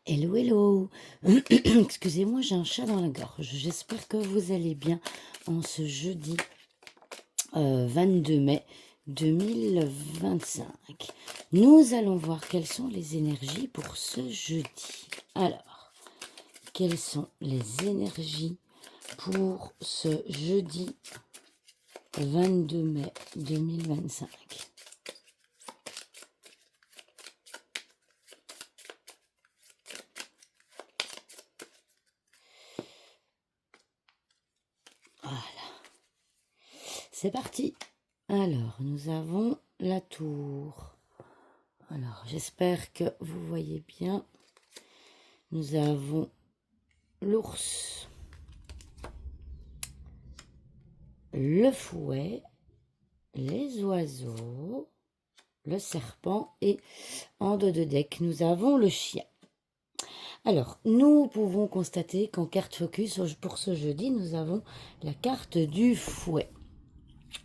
Hello, hello. Excusez-moi, j'ai un chat dans la gorge. J'espère que vous allez bien en ce jeudi 22 mai 2025. Nous allons voir quelles sont les énergies pour ce jeudi. Alors, quelles sont les énergies pour ce jeudi 22 mai 2025? Voilà, c'est parti. Alors, nous avons la tour. Alors, j'espère que vous voyez bien. Nous avons l'ours, le fouet, les oiseaux, le serpent et en dos de deck, nous avons le chien. Alors, nous pouvons constater qu'en carte focus, pour ce jeudi, nous avons la carte du fouet.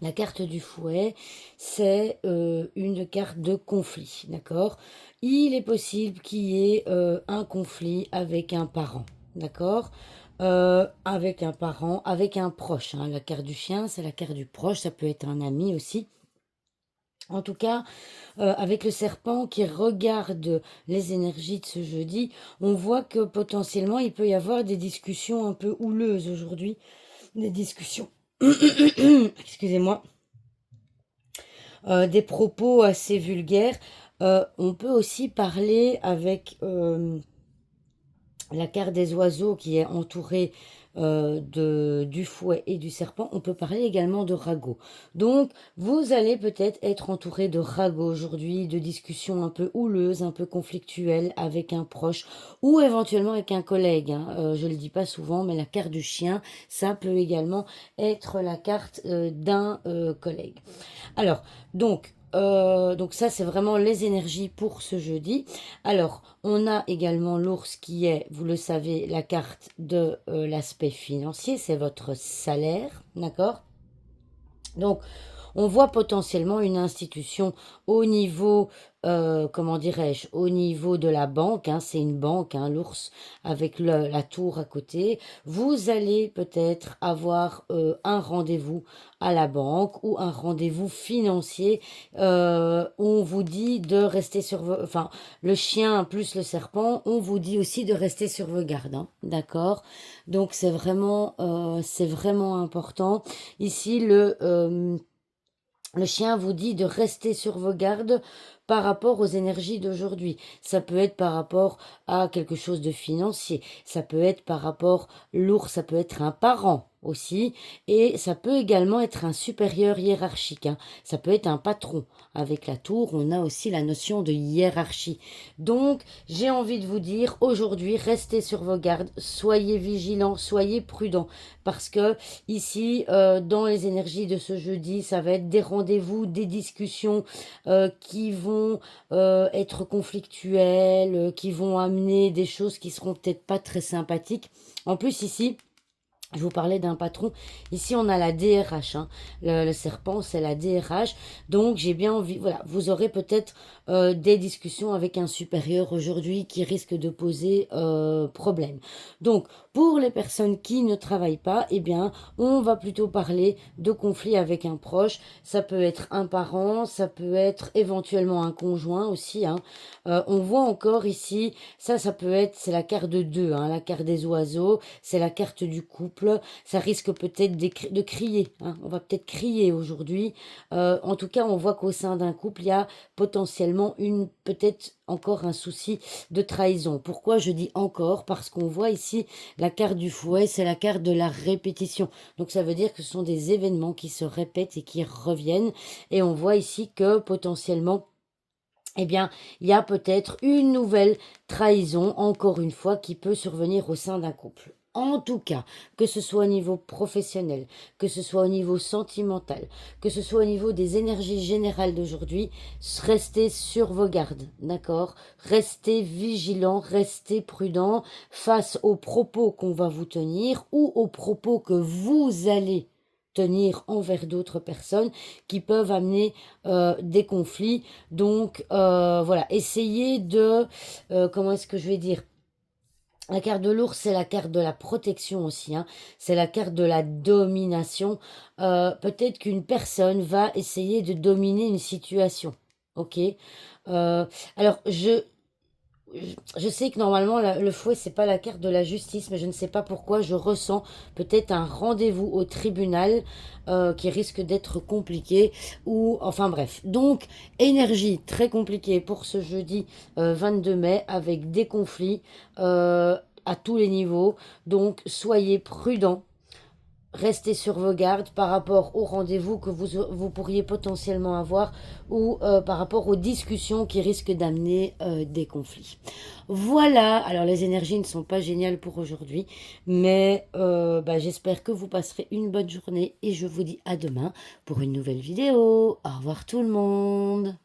La carte du fouet, c'est une carte de conflit, d'accord? Il est possible qu'il y ait un conflit avec un parent, d'accord? Avec un parent, avec un proche, hein. La carte du chien, c'est la carte du proche, ça peut être un ami aussi. En tout cas, avec le serpent qui regarde les énergies de ce jeudi, on voit que potentiellement, il peut y avoir des discussions un peu houleuses aujourd'hui, des discussions, excusez-moi, des propos assez vulgaires. On peut aussi parler avec la carte des oiseaux qui est entourée du fouet et du serpent. On peut parler également de ragots. Donc, vous allez peut-être être entouré de ragots aujourd'hui, de discussions un peu houleuses, un peu conflictuelles avec un proche ou éventuellement avec un collègue, hein. Je ne le dis pas souvent, mais la carte du chien, ça peut également être la carte d'un collègue. Alors, donc ça, c'est vraiment les énergies pour ce jeudi. Alors, on a également l'ours qui est, vous le savez, la carte de l'aspect financier, c'est votre salaire, d'accord? Donc, on voit potentiellement une institution au niveau, comment dirais-je, au niveau de la banque, hein, c'est une banque, hein, l'ours, avec la tour à côté. Vous allez peut-être avoir un rendez-vous à la banque ou un rendez-vous financier. On vous dit de rester sur vos... Enfin, le chien plus le serpent, on vous dit aussi de rester sur vos gardes, hein, d'accord? Donc, c'est vraiment important. Ici, le chien vous dit de rester sur vos gardes par rapport aux énergies d'aujourd'hui. Ça peut être par rapport à quelque chose de financier. Ça peut être par rapport, l'ours, ça peut être un parent aussi. Et ça peut également être un supérieur hiérarchique, hein. Ça peut être un patron. Avec la tour, on a aussi la notion de hiérarchie. Donc, j'ai envie de vous dire, aujourd'hui, restez sur vos gardes. Soyez vigilants, soyez prudents. Parce que ici, dans les énergies de ce jeudi, ça va être des rendez-vous, des discussions qui vont être conflictuelles, qui vont amener des choses qui seront peut-être pas très sympathiques. En plus, ici, je vous parlais d'un patron. Ici, on a la DRH, hein. Le serpent, c'est la DRH. Donc, j'ai bien envie... Voilà, vous aurez peut-être des discussions avec un supérieur aujourd'hui qui risque de poser problème. Donc, pour les personnes qui ne travaillent pas, eh bien, on va plutôt parler de conflit avec un proche. Ça peut être un parent, ça peut être éventuellement un conjoint aussi, hein. On voit encore ici, ça peut être, c'est la carte de 2, hein, la carte des oiseaux, c'est la carte du couple. Ça risque peut-être de crier, hein. On va peut-être crier aujourd'hui. En tout cas, on voit qu'au sein d'un couple, il y a potentiellement peut-être encore un souci de trahison. Pourquoi je dis encore? Parce qu'on voit ici la carte du fouet, c'est la carte de la répétition. Donc ça veut dire que ce sont des événements qui se répètent et qui reviennent. Et on voit ici que potentiellement, eh bien, il y a peut-être une nouvelle trahison, encore une fois, qui peut survenir au sein d'un couple. En tout cas, que ce soit au niveau professionnel, que ce soit au niveau sentimental, que ce soit au niveau des énergies générales d'aujourd'hui, restez sur vos gardes, d'accord? Restez vigilants, restez prudents face aux propos qu'on va vous tenir ou aux propos que vous allez tenir envers d'autres personnes qui peuvent amener des conflits. Donc voilà, essayez de, comment est-ce que je vais dire? La carte de l'ours, c'est la carte de la protection aussi, hein. C'est la carte de la domination. Peut-être qu'une personne va essayer de dominer une situation, OK? Alors je sais que normalement le fouet, c'est pas la carte de la justice, mais je ne sais pas pourquoi je ressens peut-être un rendez-vous au tribunal, qui risque d'être compliqué ou enfin bref. Donc énergie très compliquée pour ce jeudi, 22 mai avec des conflits, à tous les niveaux. Donc soyez prudents. Restez sur vos gardes par rapport aux rendez-vous que vous pourriez potentiellement avoir ou par rapport aux discussions qui risquent d'amener des conflits. Voilà, alors les énergies ne sont pas géniales pour aujourd'hui, mais bah, j'espère que vous passerez une bonne journée et je vous dis à demain pour une nouvelle vidéo. Au revoir tout le monde.